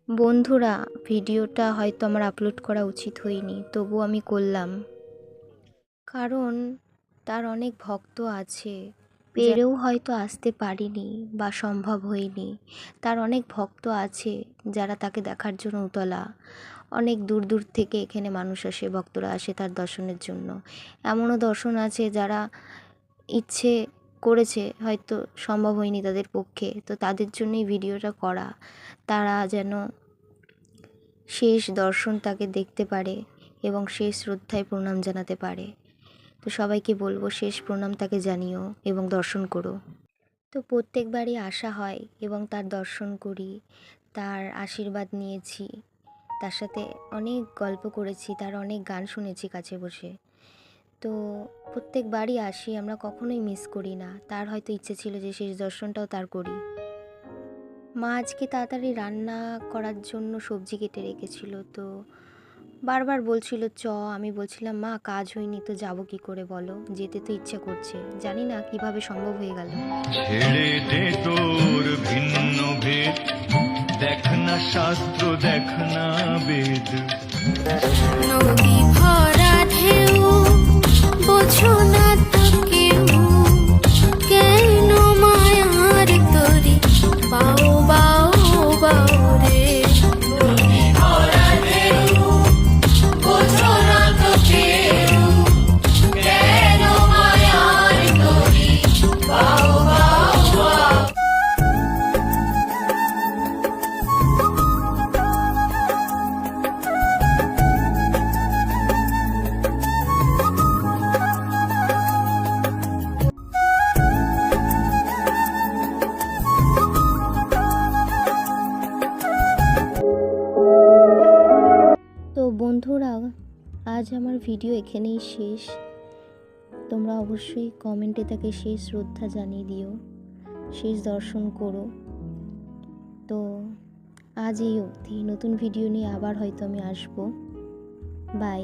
বন্ধুরা, ভিডিওটা হয়তো আমার আপলোড করা উচিত হয়নি, তবুও আমি করলাম। কারণ তার অনেক ভক্ত আছে, পেরেও হয়তো আসতে পারিনি বা সম্ভব হয়নি। তার অনেক ভক্ত আছে যারা তাকে দেখার জন্য উতলা। অনেক দূর দূর থেকে এখানে মানুষ আসে, ভক্তরা আসে তার দর্শনের জন্য। এমনও দর্শন আছে যারা ইচ্ছে করেছে, হয়তো সম্ভব হয়নি তাদের পক্ষে, তো তাদের জন্যই ভিডিওটা করা। তারা যেন শেষ দর্শন তাকে দেখতে পারে এবং শেষ শ্রদ্ধায় প্রণাম জানাতে পারে। তো সবাইকে বলবো শেষ প্রণাম তাকে জানিও এবং দর্শন করো। তো প্রত্যেকবারই আসা হয় এবং তার দর্শন করি, তার আশীর্বাদ নিয়েছি, তার সাথে অনেক গল্প করেছি, তার অনেক গান শুনেছি কাছে বসে। তো প্রত্যেকবারই আসি, আমরা কখনোই মিস করি না। তার হয়তো ইচ্ছে ছিল যে শেষ দর্শনটাও তার করি। মা আজকে তাড়াতাড়ি রান্না করার জন্য সবজি কেটে রেখেছিল, তো বারবার বলছিল চ। আমি বলছিলাম মা কাজ হয়নি তো যাবো কি করে বলো, যেতে তো ইচ্ছে করছে, জানি না কিভাবে সম্ভব হয়ে গেল। ছেড়ে দে তোর ভিন্ন ভেদ, দেখ না শাস্ত্র দেখ না বেদ। নদী ভরা ঢেউ বোঝো না তো কেউ, কেন মায়ার তরি বাও বাও বাও রে। নদী ভরা ঢেউ বোঝো না তো কেউ, কেন মায়ার তরি বাও বাও বাও। তো বন্ধুরা, আজ আমার ভিডিও এখানেই শেষ। তোমরা অবশ্যই কমেন্টে তাকে শেষ শ্রদ্ধা জানিয়ে দিও, শেষ দর্শন করো। তো আজ এই অবধি, নতুন ভিডিও নিয়ে আবার হয়তো আমি আসবো। বাই।